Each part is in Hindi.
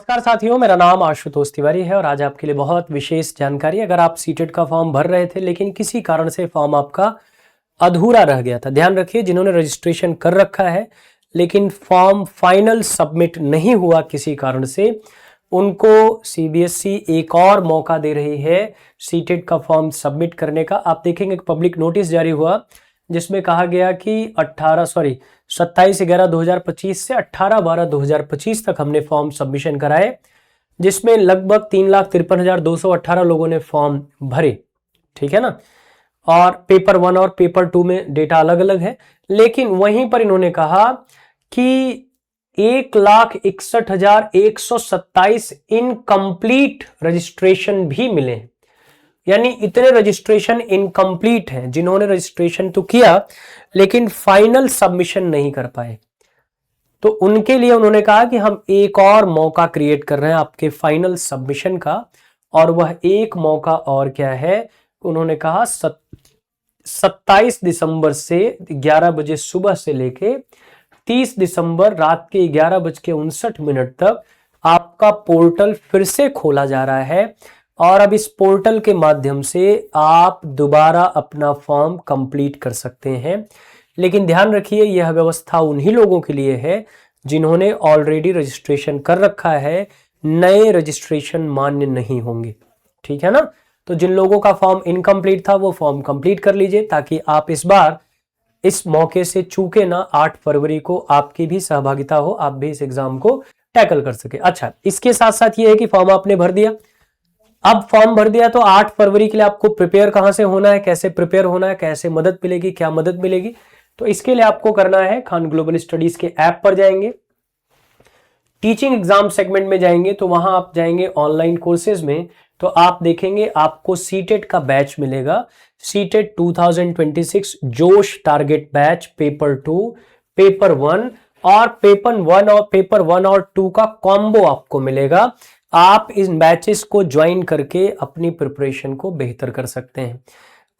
नमस्कार साथियों, मेरा नाम आशुतोष तिवारी है और आज आपके लिए बहुत विशेष जानकारी। अगर आप सीटेट का फॉर्म भर रहे थे लेकिन किसी कारण से फॉर्म आपका अधूरा रह गया था, ध्यान रखिए जिन्होंने रजिस्ट्रेशन कर रखा है लेकिन फॉर्म फाइनल सबमिट नहीं हुआ किसी कारण से, उनको सीबीएसई एक और मौका दे रही है सीटेट का फॉर्म सबमिट करने का। आप देखेंगे एक पब्लिक नोटिस जारी हुआ जिसमें कहा गया कि 27/11/2025 से 18/12/2025 तक हमने फॉर्म सबमिशन कराए, जिसमें लगभग 3,53,218 लोगों ने फॉर्म भरे। ठीक है ना। और पेपर 1 और पेपर 2 में डेटा अलग अलग है, लेकिन वहीं पर इन्होंने कहा कि 1,61,127 इनकम्प्लीट रजिस्ट्रेशन भी मिले हैं। यानी इतने रजिस्ट्रेशन इनकम्प्लीट हैं जिन्होंने रजिस्ट्रेशन तो किया लेकिन फाइनल सबमिशन नहीं कर पाए। तो उनके लिए उन्होंने कहा कि हम एक और मौका क्रिएट कर रहे हैं आपके फाइनल सबमिशन का, और वह एक मौका और क्या है, उन्होंने कहा 27 दिसंबर से 11 बजे सुबह से लेके 30 दिसंबर रात के 11:59 तक आपका पोर्टल फिर से खोला जा रहा है और अब इस पोर्टल के माध्यम से आप दोबारा अपना फॉर्म कंप्लीट कर सकते हैं। लेकिन ध्यान रखिए यह व्यवस्था उन्हीं लोगों के लिए है जिन्होंने ऑलरेडी रजिस्ट्रेशन कर रखा है, नए रजिस्ट्रेशन मान्य नहीं होंगे। ठीक है ना। तो जिन लोगों का फॉर्म इनकम्प्लीट था वो फॉर्म कंप्लीट कर लीजिए ताकि आप इस बार इस मौके से चूके ना। 8 फरवरी को आपकी भी सहभागिता हो, आप भी इस एग्जाम को टैकल कर सके। अच्छा, इसके साथ साथ ये है कि फॉर्म आपने भर दिया, अब फॉर्म भर दिया तो 8 फरवरी के लिए आपको प्रिपेयर कहां से होना है, कैसे प्रिपेयर होना है, कैसे मदद मिलेगी, क्या मदद मिलेगी। तो इसके लिए आपको करना है, खान ग्लोबल स्टडीज के ऐप पर जाएंगे, टीचिंग एग्जाम सेगमेंट में जाएंगे तो वहां आप जाएंगे ऑनलाइन कोर्सेज में, तो आप देखेंगे आपको सीटेट का बैच मिलेगा। सीटेट 2026 जोश टारगेट बैच पेपर 2, पेपर 1 और पेपर 1 और 2 का कॉम्बो आपको मिलेगा। आप इन बैचेस को ज्वाइन करके अपनी प्रिपरेशन को बेहतर कर सकते हैं।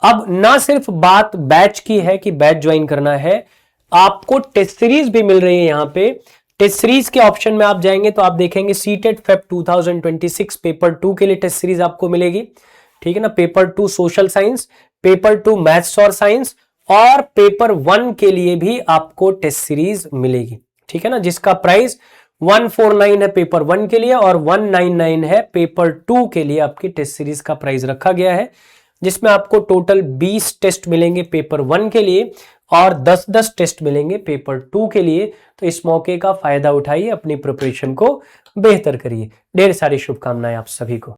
अब ना सिर्फ बात बैच की है कि बैच ज्वाइन करना है, आपको टेस्ट सीरीज भी मिल रही है। यहां पे टेस्ट सीरीज के ऑप्शन में आप जाएंगे तो आप देखेंगे सीटेट फेब 2026 पेपर 2 के लिए टेस्ट सीरीज आपको मिलेगी। ठीक है ना। Paper 2 social science, paper 2 maths और साइंस और पेपर 1 के लिए भी आपको टेस्ट सीरीज मिलेगी। ठीक है ना, जिसका प्राइस 149 है पेपर 1 के लिए और 199 है पेपर 2 के लिए। आपकी टेस्ट सीरीज का प्राइस रखा गया है, जिसमें आपको टोटल 20 टेस्ट मिलेंगे पेपर 1 के लिए और 10-10 टेस्ट मिलेंगे पेपर 2 के लिए। तो इस मौके का फायदा उठाइए, अपनी प्रिपरेशन को बेहतर करिए। ढेर सारी शुभकामनाएं आप सभी को।